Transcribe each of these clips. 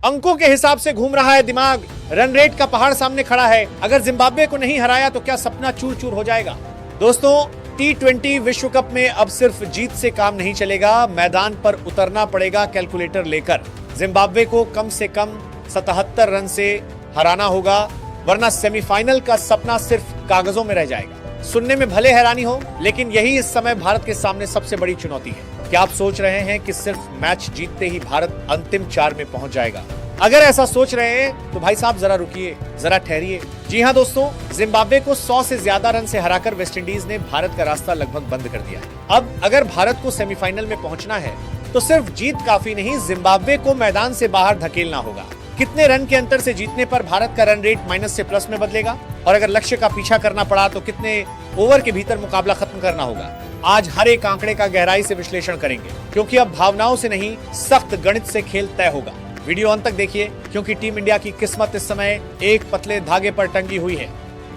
अंकों के हिसाब से घूम रहा है दिमाग, रन रेट का पहाड़ सामने खड़ा है। अगर जिम्बाब्वे को नहीं हराया तो क्या सपना चूर चूर हो जाएगा? दोस्तों, T20 विश्व कप में अब सिर्फ जीत से काम नहीं चलेगा, मैदान पर उतरना पड़ेगा कैलकुलेटर लेकर। जिम्बाब्वे को कम से कम 77 रन से हराना होगा, वरना सेमीफाइनल का सपना सिर्फ कागजों में रह जाएगा। सुनने में भले हैरानी हो, लेकिन यही इस समय भारत के सामने सबसे बड़ी चुनौती है। क्या आप सोच रहे हैं कि सिर्फ मैच जीतते ही भारत अंतिम 4 में पहुंच जाएगा? अगर ऐसा सोच रहे हैं तो भाई साहब जरा रुकिए, जरा ठहरिए। जी हां दोस्तों, जिम्बाब्वे को 100 से ज्यादा रन से हराकर वेस्टइंडीज ने भारत का रास्ता लगभग बंद कर दिया है। अब अगर भारत को सेमीफाइनल में पहुंचना है तो सिर्फ जीत काफी नहीं, जिम्बाब्वे को मैदान से बाहर धकेलना होगा। कितने रन के अंतर से जीतने पर भारत का रन रेट माइनस से प्लस में बदलेगा, और अगर लक्ष्य का पीछा करना पड़ा तो कितने ओवर के भीतर मुकाबला खत्म करना होगा? आज हर एक आंकड़े का गहराई से विश्लेषण करेंगे, क्योंकि अब भावनाओं से नहीं, सख्त गणित से खेल तय होगा। वीडियो अंत तक देखिए, क्योंकि टीम इंडिया की किस्मत इस समय एक पतले धागे पर टंगी हुई है।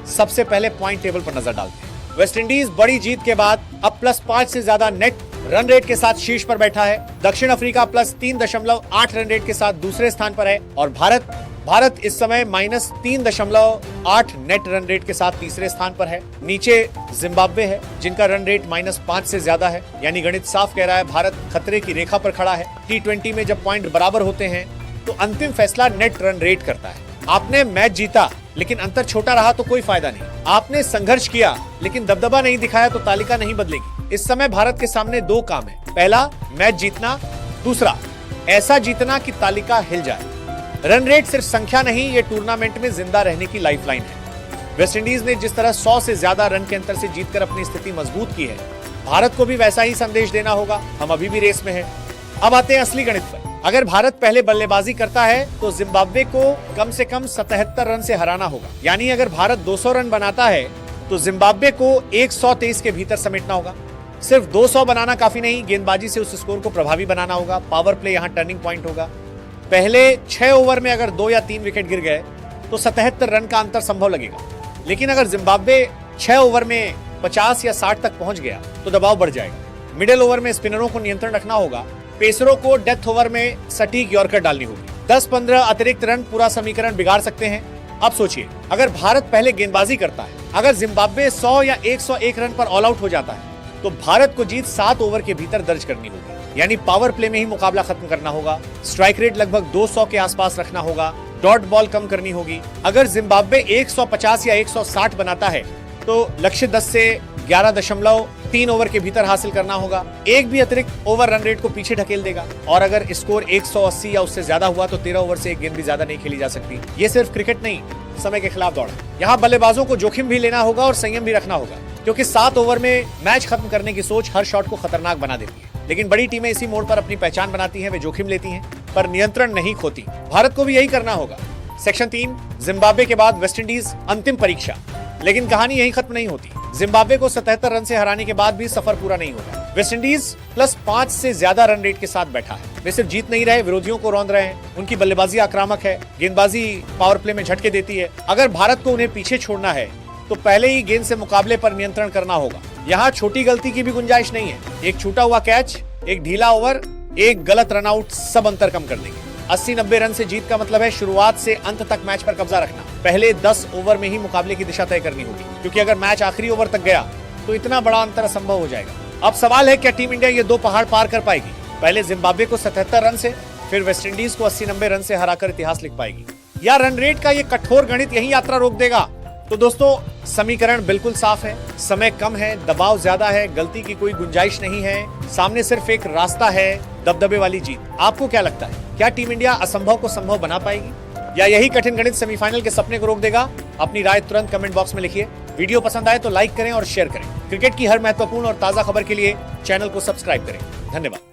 सबसे पहले पॉइंट टेबल पर नजर डालते हैं। वेस्टइंडीज बड़ी जीत के बाद अब +5 से ज्यादा नेट रन रेट के साथ शीर्ष पर बैठा है। दक्षिण अफ्रीका +3.8 रन रेट के साथ दूसरे स्थान पर है, और भारत इस समय -3.8 नेट रन रेट के साथ तीसरे स्थान पर है। नीचे जिम्बाब्वे है, जिनका रन रेट -5 से ज्यादा है। यानी गणित साफ कह रहा है, भारत खतरे की रेखा पर खड़ा है। T20 में जब पॉइंट बराबर होते हैं तो अंतिम फैसला नेट रन रेट करता है। आपने मैच जीता लेकिन अंतर छोटा रहा तो कोई फायदा नहीं। आपने संघर्ष किया लेकिन दबदबा नहीं दिखाया तो तालिका नहीं बदलेगी। इस समय भारत के सामने 2 काम है। पहला, मैच जीतना, दूसरा ऐसा जीतना कि तालिका हिल जाए। रन रेट सिर्फ संख्या नहीं, ये टूर्नामेंट में जिंदा रहने की लाइफलाइन है। वेस्टइंडीज ने जिस तरह 100 से ज्यादा रन के अंतर से जीतकर अपनी स्थिति मजबूत की है, भारत को भी वैसा ही संदेश देना होगा। हम अभी भी रेस में हैं। अब आते हैं असली गणित पर। अगर भारत पहले बल्लेबाजी करता है तो जिम्बाब्वे को कम से कम 77 रन से हराना होगा। यानी अगर भारत 200 रन बनाता है तो जिम्बाब्वे को 123 के भीतर समेटना होगा। सिर्फ 200 बनाना काफी नहीं, गेंदबाजी से उस स्कोर को प्रभावी बनाना होगा। पावर प्ले यहाँ टर्निंग पॉइंट होगा। पहले 6 ओवर में अगर 2 या 3 विकेट गिर गए तो 77 रन का अंतर संभव लगेगा। लेकिन अगर जिम्बाब्वे 6 ओवर में 50 या 60 तक पहुंच गया तो दबाव बढ़ जाएगा। मिडिल ओवर में स्पिनरों को नियंत्रण रखना होगा। पेसरों को डेथ ओवर में सटीक यॉर्कर डालनी होगी। 10-15 अतिरिक्त रन पूरा समीकरण बिगाड़ सकते हैं। अब सोचिए, अगर भारत पहले गेंदबाजी करता है, अगर जिम्बाब्वे 100 या 101 रन पर ऑल आउट हो जाता है तो भारत को जीत 7 ओवर के भीतर दर्ज करनी होगी। यानी पावर प्ले में ही मुकाबला खत्म करना होगा। स्ट्राइक रेट लगभग 200 के आसपास रखना होगा। डॉट बॉल कम करनी होगी। अगर जिम्बाब्वे 150 या 160 बनाता है तो लक्ष्य 10 से 11.3 ओवर के भीतर हासिल करना होगा। एक भी अतिरिक्त ओवर रन रेट को पीछे ढकेल देगा। और अगर स्कोर 180 या उससे ज्यादा हुआ तो 13 ओवर से एक गेंद भी ज्यादा नहीं खेली जा सकती। ये सिर्फ क्रिकेट नहीं, समय के खिलाफ दौड़ है। यहाँ बल्लेबाजों को जोखिम भी लेना होगा और संयम भी रखना होगा, क्योंकि 7 ओवर में मैच खत्म करने की सोच हर शॉट को खतरनाक बना देती है। लेकिन बड़ी टीमें इसी मोड़ पर अपनी पहचान बनाती हैं। वे जोखिम लेती हैं पर नियंत्रण नहीं खोती। भारत को भी यही करना होगा। सेक्शन 3, जिम्बाब्वे के बाद वेस्टइंडीज अंतिम परीक्षा। लेकिन कहानी यही खत्म नहीं होती। जिम्बाब्वे को 77 रन से हराने के बाद भी सफर पूरा नहीं होगा। वेस्टइंडीज +5 से ज्यादा रन रेट के साथ बैठा है। वे सिर्फ जीत नहीं रहे, विरोधियों को रौंद रहे हैं। उनकी बल्लेबाजी आक्रामक है, गेंदबाजी पावर प्ले में झटके देती है। अगर भारत को उन्हें पीछे छोड़ना है तो पहले ही गेंद से मुकाबले पर नियंत्रण करना होगा। यहाँ छोटी गलती की भी गुंजाइश नहीं है। एक छूटा हुआ कैच, एक ढीला ओवर, एक गलत रनआउट सब अंतर कम कर देंगे। 80-90 रन से जीत का मतलब है शुरुआत से अंत तक मैच पर कब्जा रखना। पहले 10 ओवर में ही मुकाबले की दिशा तय करनी होगी, क्योंकि अगर मैच आखिरी ओवर तक गया तो इतना बड़ा अंतर असंभव हो जाएगा। अब सवाल है, क्या टीम इंडिया ये 2 पहाड़ पार कर पाएगी? पहले जिम्बाब्वे को 77 रन से, फिर वेस्टइंडीज को 80-90 रन से हराकर इतिहास लिख पाएगी, या रन रेट का ये कठोर गणित यही यात्रा रोक देगा? तो दोस्तों, समीकरण बिल्कुल साफ है। समय कम है, दबाव ज्यादा है, गलती की कोई गुंजाइश नहीं है। सामने सिर्फ एक रास्ता है, दबदबे वाली जीत। आपको क्या लगता है, क्या टीम इंडिया असंभव को संभव बना पाएगी, या यही कठिन गणित सेमीफाइनल के सपने को रोक देगा? अपनी राय तुरंत कमेंट बॉक्स में लिखिए। वीडियो पसंद आए तो लाइक करें और शेयर करें। क्रिकेट की हर महत्वपूर्ण और ताजा खबर के लिए चैनल को सब्सक्राइब करें। धन्यवाद।